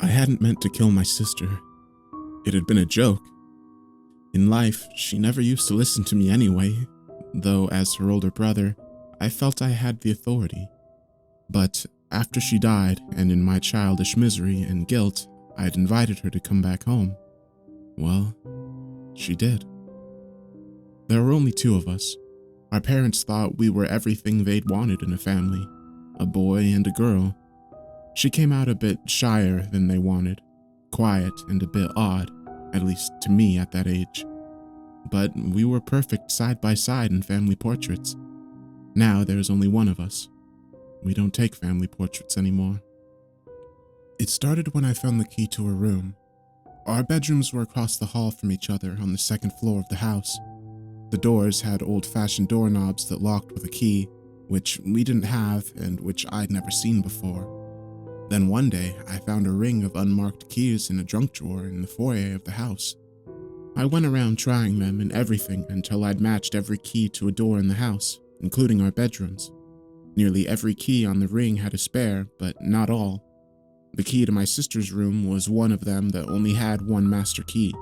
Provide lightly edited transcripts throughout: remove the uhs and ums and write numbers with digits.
I hadn't meant to kill my sister. It had been a joke. In life, she never used to listen to me anyway, though as her older brother, I felt I had the authority. But after she died, and in my childish misery and guilt, I had invited her to come back home. Well, she did. There were only two of us. Our parents thought we were everything they'd wanted in a family, a boy and a girl. She came out a bit shyer than they wanted, quiet and a bit odd, at least to me at that age. But we were perfect side by side in family portraits. Now there's only one of us. We don't take family portraits anymore. It started when I found the key to her room. Our bedrooms were across the hall from each other on the second floor of the house. The doors had old-fashioned doorknobs that locked with a key, which we didn't have and which I'd never seen before. Then one day, I found a ring of unmarked keys in a junk drawer in the foyer of the house. I went around trying them and everything until I'd matched every key to a door in the house, including our bedrooms. Nearly every key on the ring had a spare, but not all. The key to my sister's room was one of them that only had one master key.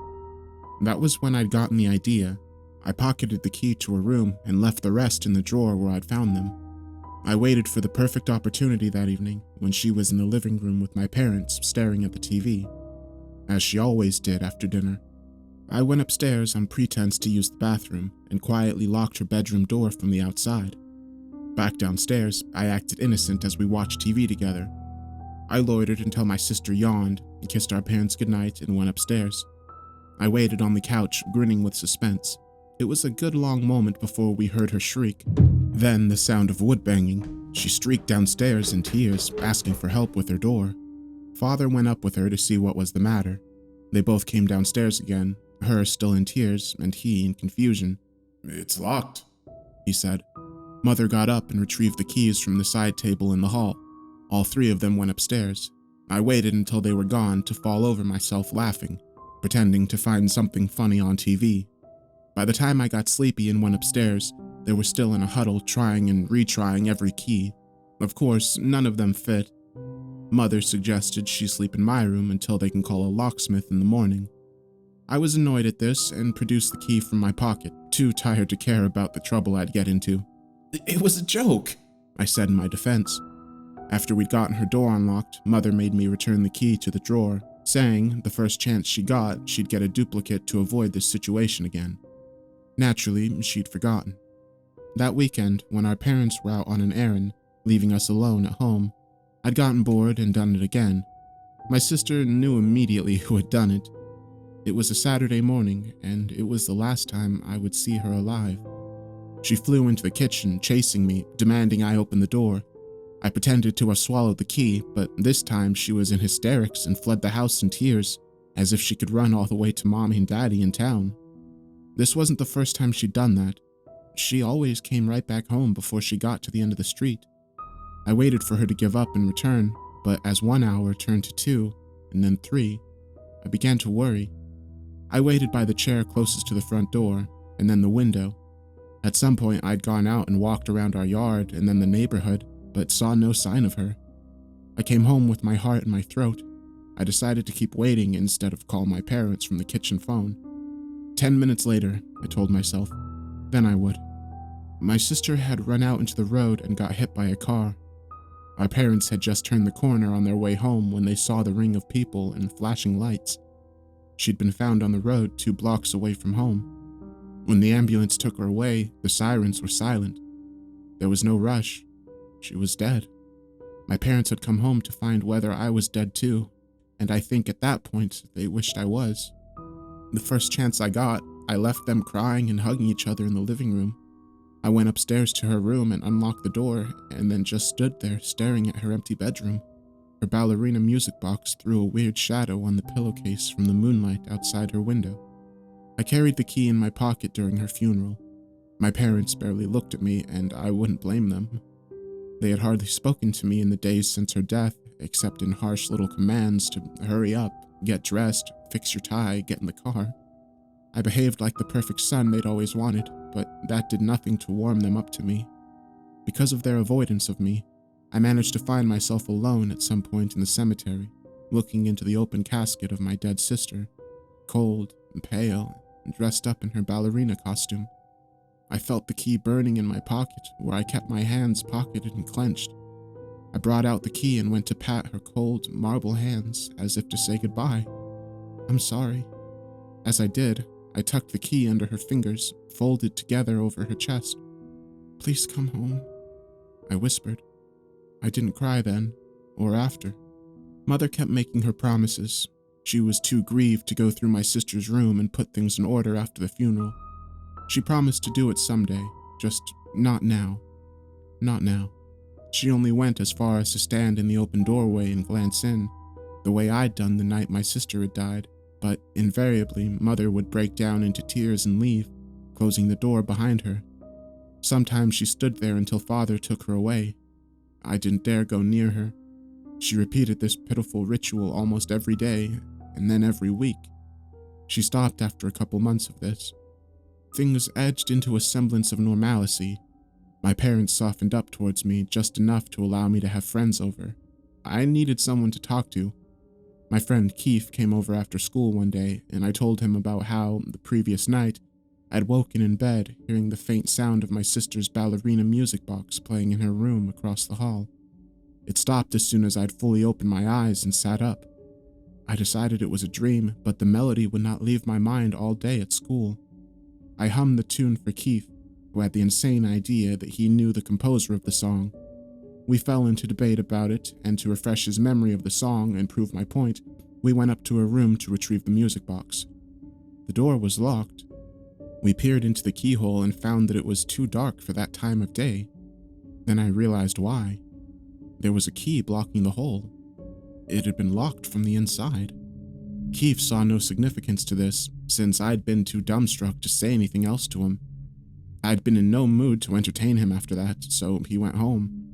That was when I'd gotten the idea. I pocketed the key to her room and left the rest in the drawer where I'd found them. I waited for the perfect opportunity that evening when she was in the living room with my parents staring at the TV, as she always did after dinner. I went upstairs on pretense to use the bathroom and quietly locked her bedroom door from the outside. Back downstairs, I acted innocent as we watched TV together. I loitered until my sister yawned and kissed our parents goodnight and went upstairs. I waited on the couch, grinning with suspense. It was a good long moment before we heard her shriek. Then the sound of wood banging. She streaked downstairs in tears, asking for help with her door. Father went up with her to see what was the matter. They both came downstairs again, her still in tears and he in confusion. "It's locked," he said. Mother got up and retrieved the keys from the side table in the hall. All three of them went upstairs. I waited until they were gone to fall over myself laughing, pretending to find something funny on TV. By the time I got sleepy and went upstairs, they were still in a huddle trying and retrying every key. Of course, none of them fit. Mother suggested she sleep in my room until they can call a locksmith in the morning. I was annoyed at this and produced the key from my pocket, too tired to care about the trouble I'd get into. "It was a joke," I said in my defense. After we'd gotten her door unlocked, Mother made me return the key to the drawer, saying the first chance she got, she'd get a duplicate to avoid this situation again. Naturally, she'd forgotten. That weekend, when our parents were out on an errand, leaving us alone at home, I'd gotten bored and done it again. My sister knew immediately who had done it. It was a Saturday morning, and it was the last time I would see her alive. She flew into the kitchen, chasing me, demanding I open the door. I pretended to have swallowed the key, but this time she was in hysterics and fled the house in tears, as if she could run all the way to Mommy and Daddy in town. This wasn't the first time she'd done that. She always came right back home before she got to the end of the street. I waited for her to give up and return, but as 1 hour turned to 2, and then 3, I began to worry. I waited by the chair closest to the front door, and then the window. At some point, I'd gone out and walked around our yard and then the neighborhood, but saw no sign of her. I came home with my heart in my throat. I decided to keep waiting instead of call my parents from the kitchen phone. 10 minutes later, I told myself, then I would. My sister had run out into the road and got hit by a car. Our parents had just turned the corner on their way home when they saw the ring of people and flashing lights. She'd been found on the road 2 blocks away from home. When the ambulance took her away, the sirens were silent. There was no rush. She was dead. My parents had come home to find whether I was dead too, and I think at that point they wished I was. The first chance I got, I left them crying and hugging each other in the living room. I went upstairs to her room and unlocked the door, and then just stood there staring at her empty bedroom. Her ballerina music box threw a weird shadow on the pillowcase from the moonlight outside her window. I carried the key in my pocket during her funeral. My parents barely looked at me, and I wouldn't blame them. They had hardly spoken to me in the days since her death, except in harsh little commands to hurry up, get dressed, fix your tie, get in the car. I behaved like the perfect son they'd always wanted, but that did nothing to warm them up to me. Because of their avoidance of me, I managed to find myself alone at some point in the cemetery, looking into the open casket of my dead sister, cold and pale and dressed up in her ballerina costume. I felt the key burning in my pocket where I kept my hands pocketed and clenched. I brought out the key and went to pat her cold marble hands as if to say goodbye. "I'm sorry." As I did, I tucked the key under her fingers, folded together over her chest. "Please come home," I whispered. I didn't cry then, or after. Mother kept making her promises. She was too grieved to go through my sister's room and put things in order after the funeral. She promised to do it someday, just not now. Not now. She only went as far as to stand in the open doorway and glance in, the way I'd done the night my sister had died, but invariably Mother would break down into tears and leave, closing the door behind her. Sometimes she stood there until Father took her away. I didn't dare go near her. She repeated this pitiful ritual almost every day, and then every week. She stopped after a couple months of this. Things edged into a semblance of normalcy. My parents softened up towards me just enough to allow me to have friends over. I needed someone to talk to. My friend Keith came over after school one day, and I told him about how, the previous night, I'd woken in bed hearing the faint sound of my sister's ballerina music box playing in her room across the hall. It stopped as soon as I'd fully opened my eyes and sat up. I decided it was a dream, but the melody would not leave my mind all day at school. I hummed the tune for Keith, who had the insane idea that he knew the composer of the song. We fell into debate about it, and to refresh his memory of the song and prove my point, we went up to her room to retrieve the music box. The door was locked. We peered into the keyhole and found that it was too dark for that time of day. Then I realized why. There was a key blocking the hole. It had been locked from the inside. Keith saw no significance to this, since I'd been too dumbstruck to say anything else to him. I'd been in no mood to entertain him after that, so he went home.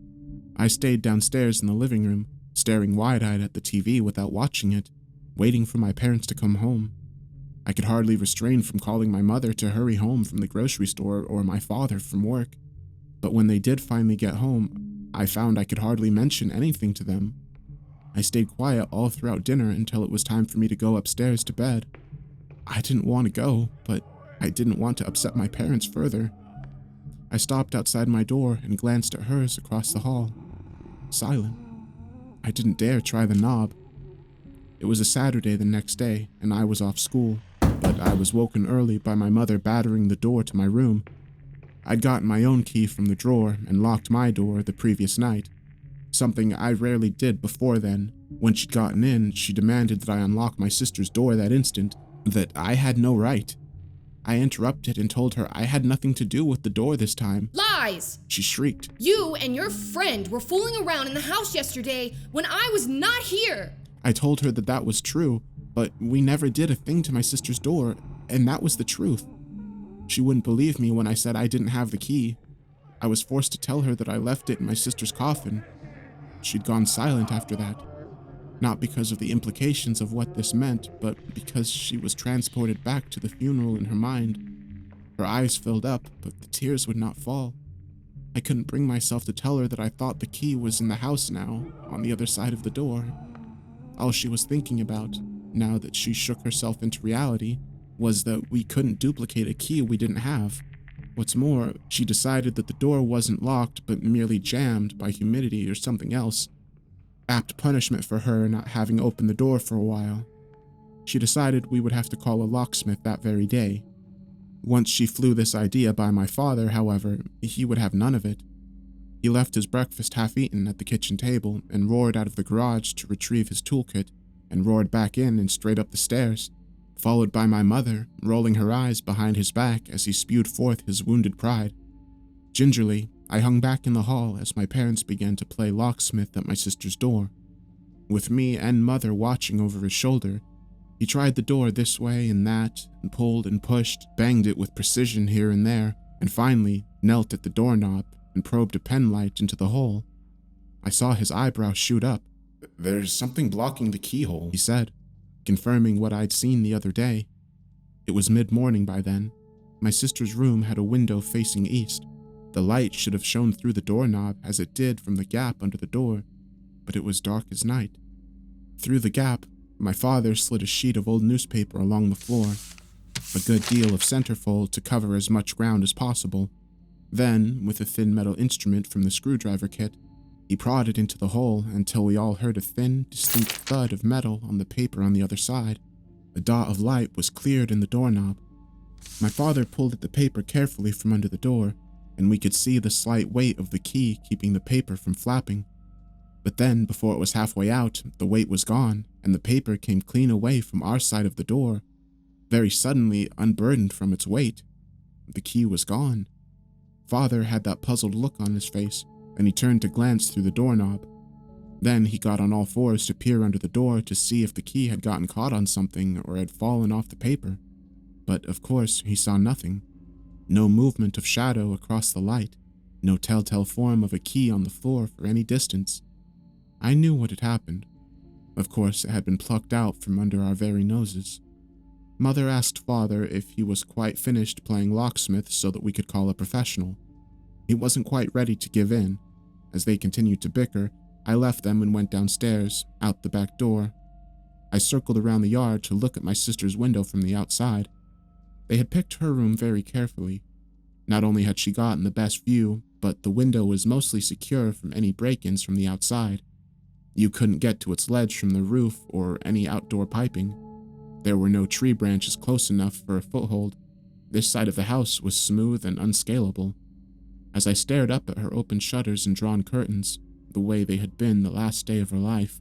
I stayed downstairs in the living room, staring wide-eyed at the TV without watching it, waiting for my parents to come home. I could hardly restrain from calling my mother to hurry home from the grocery store or my father from work. But when they did finally get home, I found I could hardly mention anything to them. I stayed quiet all throughout dinner until it was time for me to go upstairs to bed. I didn't want to go, but I didn't want to upset my parents further. I stopped outside my door and glanced at hers across the hall. Silent. I didn't dare try the knob. It was a Saturday the next day, and I was off school, but I was woken early by my mother battering the door to my room. I'd gotten my own key from the drawer and locked my door the previous night, something I rarely did before then. When she'd gotten in, she demanded that I unlock my sister's door that instant, that I had no right. I interrupted and told her I had nothing to do with the door this time. Lies! She shrieked. You and your friend were fooling around in the house yesterday when I was not here! I told her that that was true, but we never did a thing to my sister's door, and that was the truth. She wouldn't believe me when I said I didn't have the key. I was forced to tell her that I left it in my sister's coffin. She'd gone silent after that. Not because of the implications of what this meant, but because she was transported back to the funeral in her mind. Her eyes filled up, but the tears would not fall. I couldn't bring myself to tell her that I thought the key was in the house now, on the other side of the door. All she was thinking about, now that she shook herself into reality, was that we couldn't duplicate a key we didn't have. What's more, she decided that the door wasn't locked but merely jammed by humidity or something else. Apt punishment for her not having opened the door for a while. She decided we would have to call a locksmith that very day. Once she flew this idea by my father, however, he would have none of it. He left his breakfast half-eaten at the kitchen table and roared out of the garage to retrieve his toolkit and roared back in and straight up the stairs, followed by my mother, rolling her eyes behind his back as he spewed forth his wounded pride. Gingerly, I hung back in the hall as my parents began to play locksmith at my sister's door. With me and mother watching over his shoulder, he tried the door this way and that, and pulled and pushed, banged it with precision here and there, and finally knelt at the doorknob and probed a penlight into the hole. I saw his eyebrows shoot up. There's something blocking the keyhole, He said, confirming what I'd seen the other day. It was mid-morning by then. My sister's room had a window facing east. The light should have shone through the doorknob as it did from the gap under the door, but it was dark as night. Through the gap, my father slid a sheet of old newspaper along the floor, a good deal of centerfold to cover as much ground as possible. Then, with a thin metal instrument from the screwdriver kit, he prodded into the hole until we all heard a thin, distinct thud of metal on the paper on the other side. A dot of light was cleared in the doorknob. My father pulled at the paper carefully from under the door, and we could see the slight weight of the key keeping the paper from flapping. But then, before it was halfway out, the weight was gone, and the paper came clean away from our side of the door, very suddenly unburdened from its weight. The key was gone. Father had that puzzled look on his face, and he turned to glance through the doorknob. Then he got on all fours to peer under the door to see if the key had gotten caught on something or had fallen off the paper. But of course he saw nothing. No movement of shadow across the light, no telltale form of a key on the floor for any distance. I knew what had happened. Of course, it had been plucked out from under our very noses. Mother asked Father if he was quite finished playing locksmith so that we could call a professional. He wasn't quite ready to give in. As they continued to bicker, I left them and went downstairs, out the back door. I circled around the yard to look at my sister's window from the outside. They had picked her room very carefully. Not only had she gotten the best view, but the window was mostly secure from any break-ins from the outside. You couldn't get to its ledge from the roof or any outdoor piping. There were no tree branches close enough for a foothold. This side of the house was smooth and unscalable. As I stared up at her open shutters and drawn curtains, the way they had been the last day of her life,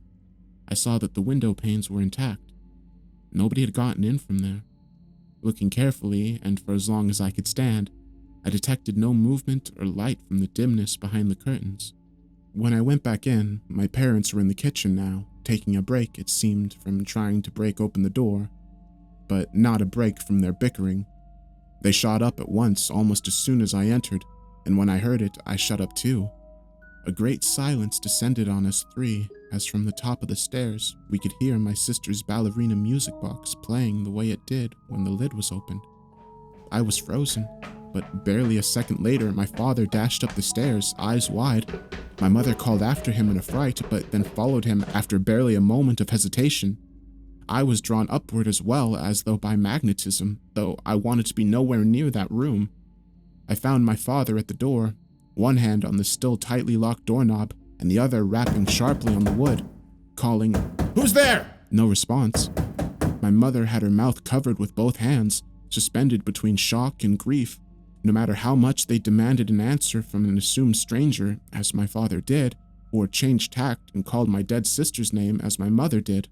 I saw that the window panes were intact. Nobody had gotten in from there. Looking carefully, and for as long as I could stand, I detected no movement or light from the dimness behind the curtains. When I went back in, my parents were in the kitchen now, taking a break, it seemed, from trying to break open the door, but not a break from their bickering. They shot up at once almost as soon as I entered, and when I heard it, I shut up too. A great silence descended on us three, as from the top of the stairs, we could hear my sister's ballerina music box playing the way it did when the lid was opened. I was frozen, but barely a second later, my father dashed up the stairs, eyes wide. My mother called after him in a fright, but then followed him after barely a moment of hesitation. I was drawn upward as well, as though by magnetism, though I wanted to be nowhere near that room. I found my father at the door, one hand on the still tightly locked doorknob, and the other rapping sharply on the wood, calling, "Who's there?" No response. My mother had her mouth covered with both hands, suspended between shock and grief. No matter how much they demanded an answer from an assumed stranger, as my father did, or changed tact and called my dead sister's name as my mother did,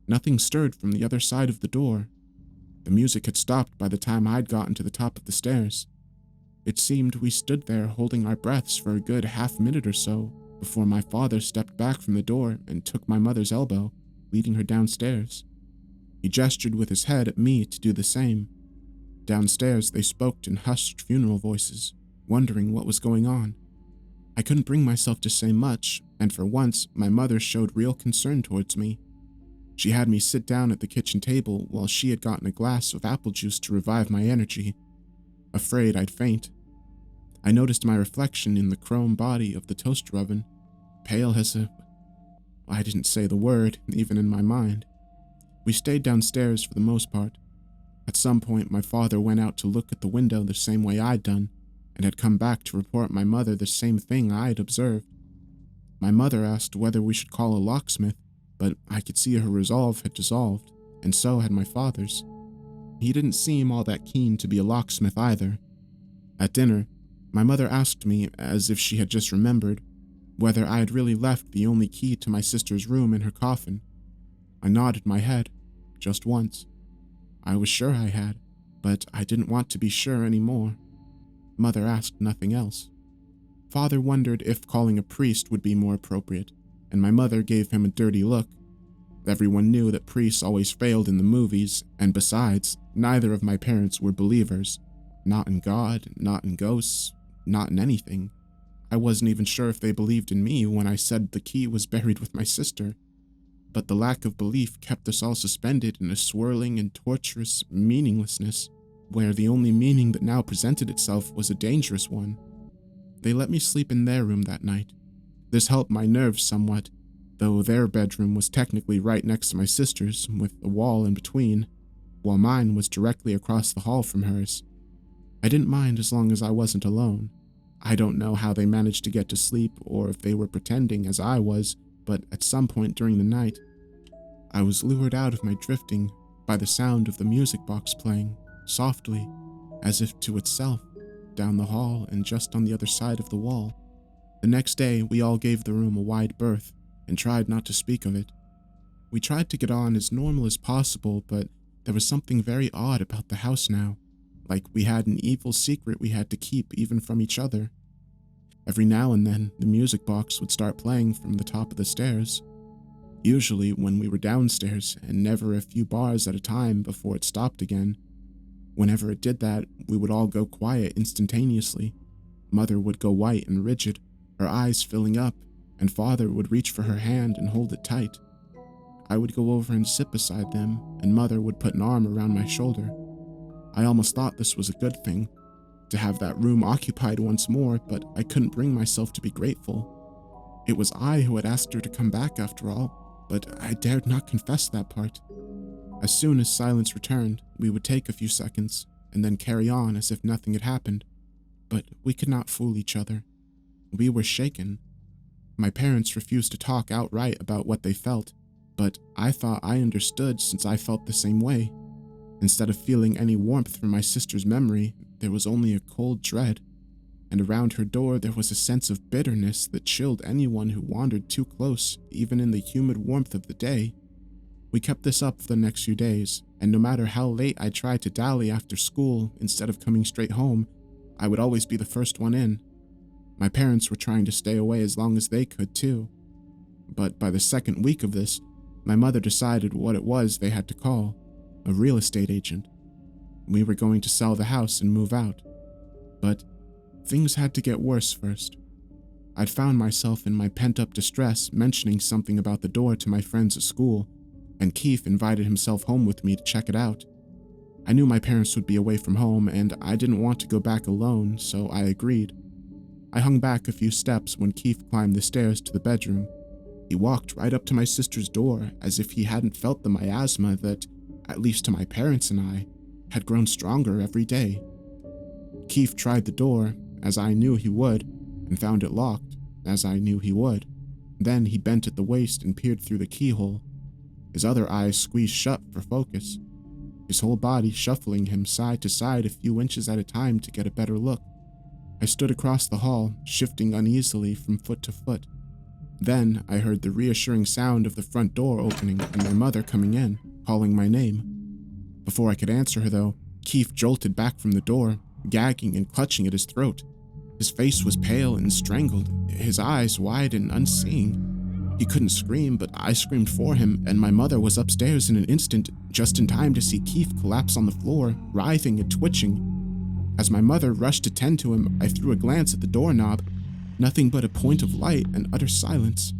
nothing stirred from the other side of the door. The music had stopped by the time I'd gotten to the top of the stairs. It seemed we stood there holding our breaths for a good half-minute or so before my father stepped back from the door and took my mother's elbow, leading her downstairs. He gestured with his head at me to do the same. Downstairs, they spoke in hushed funeral voices, wondering what was going on. I couldn't bring myself to say much, and for once, my mother showed real concern towards me. She had me sit down at the kitchen table while she had gotten a glass of apple juice to revive my energy, afraid I'd faint. I noticed my reflection in the chrome body of the toaster oven, pale as a... I didn't say the word, even in my mind. We stayed downstairs for the most part. At some point, my father went out to look at the window the same way I'd done, and had come back to report my mother the same thing I'd observed. My mother asked whether we should call a locksmith, but I could see her resolve had dissolved, and so had my father's. He didn't seem all that keen to be a locksmith either. At dinner, my mother asked me, as if she had just remembered, whether I had really left the only key to my sister's room in her coffin. I nodded my head, just once. I was sure I had, but I didn't want to be sure anymore. Mother asked nothing else. Father wondered if calling a priest would be more appropriate, and my mother gave him a dirty look. Everyone knew that priests always failed in the movies, and besides, neither of my parents were believers. Not in God, not in ghosts, not in anything. I wasn't even sure if they believed in me when I said the key was buried with my sister. But the lack of belief kept us all suspended in a swirling and torturous meaninglessness, where the only meaning that now presented itself was a dangerous one. They let me sleep in their room that night. This helped my nerves somewhat, though their bedroom was technically right next to my sister's, with a wall in between, while mine was directly across the hall from hers. I didn't mind as long as I wasn't alone. I don't know how they managed to get to sleep or if they were pretending as I was, but at some point during the night, I was lured out of my drifting by the sound of the music box playing, softly, as if to itself, down the hall and just on the other side of the wall. The next day, we all gave the room a wide berth and tried not to speak of it. We tried to get on as normal as possible, but there was something very odd about the house now, like we had an evil secret we had to keep even from each other. Every now and then, the music box would start playing from the top of the stairs, usually when we were downstairs, and never a few bars at a time before it stopped again. Whenever it did that, we would all go quiet instantaneously. Mother would go white and rigid, her eyes filling up, and Father would reach for her hand and hold it tight. I would go over and sit beside them, and Mother would put an arm around my shoulder. I almost thought this was a good thing, to have that room occupied once more, but I couldn't bring myself to be grateful. It was I who had asked her to come back after all, but I dared not confess that part. As soon as silence returned, we would take a few seconds, and then carry on as if nothing had happened. But we could not fool each other. We were shaken. My parents refused to talk outright about what they felt, but I thought I understood since I felt the same way. Instead of feeling any warmth from my sister's memory, there was only a cold dread, and around her door there was a sense of bitterness that chilled anyone who wandered too close, even in the humid warmth of the day. We kept this up for the next few days, and no matter how late I tried to dally after school, instead of coming straight home, I would always be the first one in. My parents were trying to stay away as long as they could too. But by the second week of this, my mother decided what it was they had to call a real estate agent. We were going to sell the house and move out. But things had to get worse first. I'd found myself in my pent-up distress mentioning something about the door to my friends at school, and Keith invited himself home with me to check it out. I knew my parents would be away from home, and I didn't want to go back alone, so I agreed. I hung back a few steps when Keith climbed the stairs to the bedroom. He walked right up to my sister's door as if he hadn't felt the miasma that, at least to my parents and I, had grown stronger every day. Keith tried the door, as I knew he would, and found it locked, as I knew he would. Then he bent at the waist and peered through the keyhole, his other eyes squeezed shut for focus, his whole body shuffling him side to side a few inches at a time to get a better look. I stood across the hall, shifting uneasily from foot to foot. Then I heard the reassuring sound of the front door opening and my mother coming in, calling my name. Before I could answer her, though, Keith jolted back from the door, gagging and clutching at his throat. His face was pale and strangled, his eyes wide and unseeing. He couldn't scream, but I screamed for him, and my mother was upstairs in an instant, just in time to see Keith collapse on the floor, writhing and twitching. As my mother rushed to tend to him, I threw a glance at the doorknob. Nothing but a point of light and utter silence.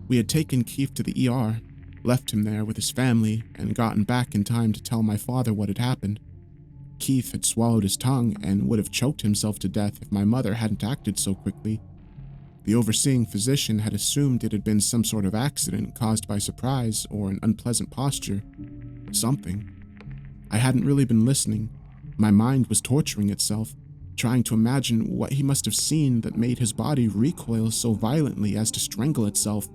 We had taken Keith to the ER, left him there with his family, and gotten back in time to tell my father what had happened. Keith had swallowed his tongue and would have choked himself to death if my mother hadn't acted so quickly. The overseeing physician had assumed it had been some sort of accident caused by surprise or an unpleasant posture. Something. I hadn't really been listening. My mind was torturing itself, trying to imagine what he must have seen that made his body recoil so violently as to strangle itself.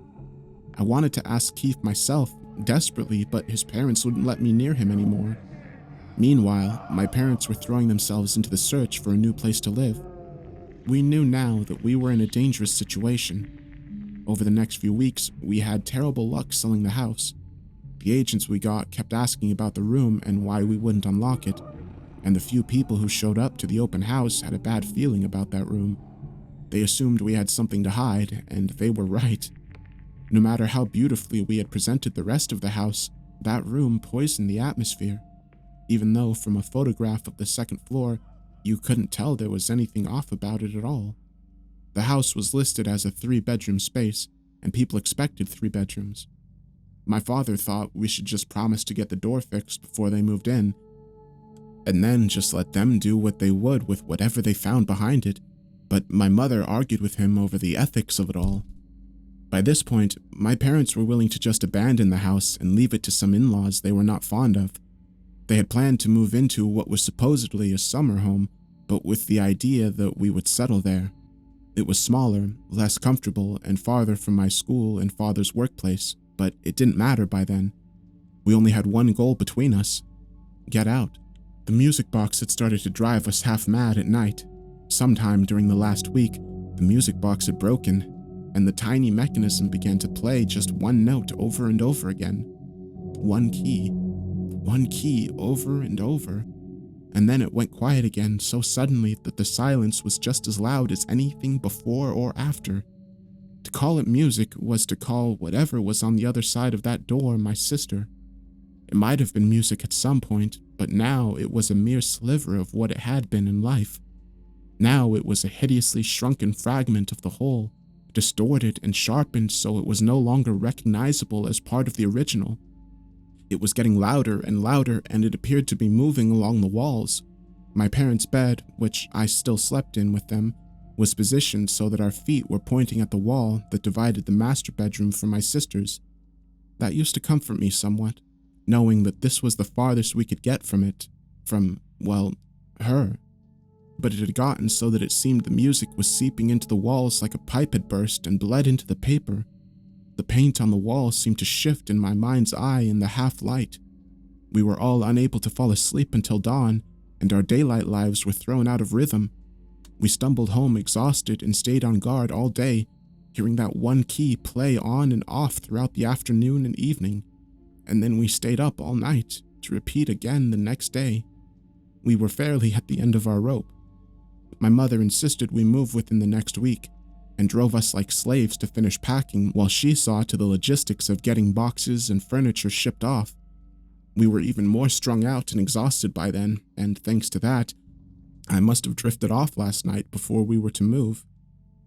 I wanted to ask Keith myself, desperately, but his parents wouldn't let me near him anymore. Meanwhile, my parents were throwing themselves into the search for a new place to live. We knew now that we were in a dangerous situation. Over the next few weeks, we had terrible luck selling the house. The agents we got kept asking about the room and why we wouldn't unlock it, and the few people who showed up to the open house had a bad feeling about that room. They assumed we had something to hide, and they were right. No matter how beautifully we had presented the rest of the house, that room poisoned the atmosphere, even though from a photograph of the second floor, you couldn't tell there was anything off about it at all. The house was listed as a 3-bedroom space, and people expected 3 bedrooms. My father thought we should just promise to get the door fixed before they moved in, and then just let them do what they would with whatever they found behind it, but my mother argued with him over the ethics of it all. By this point, my parents were willing to just abandon the house and leave it to some in-laws they were not fond of. They had planned to move into what was supposedly a summer home, but with the idea that we would settle there. It was smaller, less comfortable, and farther from my school and father's workplace, but it didn't matter by then. We only had one goal between us: get out. The music box had started to drive us half mad at night. Sometime during the last week, the music box had broken, and the tiny mechanism began to play just one note over and over again. One key over and over. And then it went quiet again so suddenly that the silence was just as loud as anything before or after. To call it music was to call whatever was on the other side of that door my sister. It might have been music at some point, but now it was a mere sliver of what it had been in life. Now it was a hideously shrunken fragment of the whole, distorted and sharpened so it was no longer recognizable as part of the original. It was getting louder and louder, and it appeared to be moving along the walls. My parents' bed, which I still slept in with them, was positioned so that our feet were pointing at the wall that divided the master bedroom from my sister's. That used to comfort me somewhat, knowing that this was the farthest we could get from it, from, well, her. But it had gotten so that it seemed the music was seeping into the walls like a pipe had burst and bled into the paper. The paint on the wall seemed to shift in my mind's eye in the half-light. We were all unable to fall asleep until dawn, and our daylight lives were thrown out of rhythm. We stumbled home exhausted and stayed on guard all day, hearing that one key play on and off throughout the afternoon and evening, and then we stayed up all night to repeat again the next day. We were fairly at the end of our rope. My mother insisted we move within the next week, and drove us like slaves to finish packing while she saw to the logistics of getting boxes and furniture shipped off. We were even more strung out and exhausted by then, and thanks to that, I must have drifted off last night before we were to move,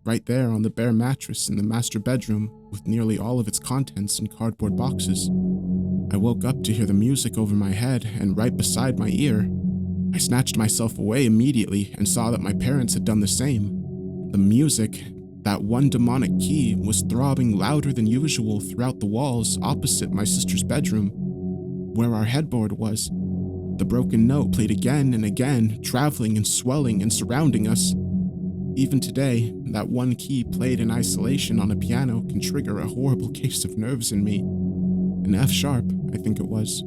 right there on the bare mattress in the master bedroom with nearly all of its contents in cardboard boxes. I woke up to hear the music over my head and right beside my ear. I snatched myself away immediately and saw that my parents had done the same. The music, that one demonic key, was throbbing louder than usual throughout the walls opposite my sister's bedroom, where our headboard was. The broken note played again and again, traveling and swelling and surrounding us. Even today, that one key played in isolation on a piano can trigger a horrible case of nerves in me. An F sharp, I think it was.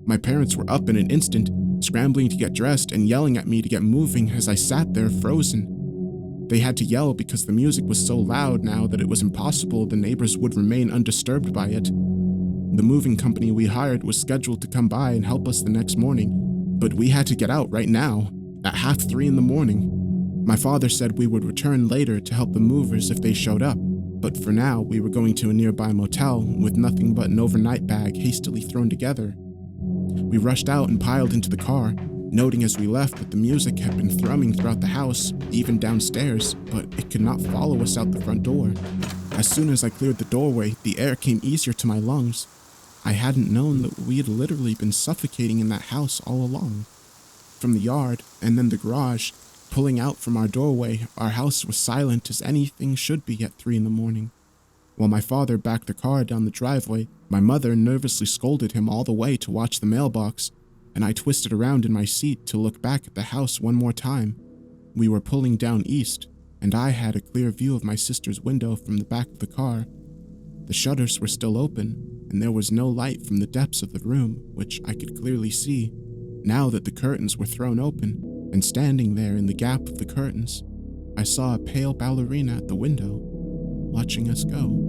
My parents were up in an instant, scrambling to get dressed and yelling at me to get moving as I sat there frozen. They had to yell because the music was so loud now that it was impossible the neighbors would remain undisturbed by it. The moving company we hired was scheduled to come by and help us the next morning, but we had to get out right now, at 2:30 in the morning. My father said we would return later to help the movers if they showed up, but for now we were going to a nearby motel with nothing but an overnight bag hastily thrown together. We rushed out and piled into the car, noting as we left that the music had been thrumming throughout the house, even downstairs, but it could not follow us out the front door. As soon as I cleared the doorway, the air came easier to my lungs. I hadn't known that we had literally been suffocating in that house all along. From the yard, and then the garage, pulling out from our doorway, our house was silent as anything should be at 3 in the morning. While my father backed the car down the driveway, my mother nervously scolded him all the way to watch the mailbox, and I twisted around in my seat to look back at the house one more time. We were pulling down east, and I had a clear view of my sister's window from the back of the car. The shutters were still open, and there was no light from the depths of the room, which I could clearly see, now that the curtains were thrown open, and standing there in the gap of the curtains, I saw a pale ballerina at the window, watching us go.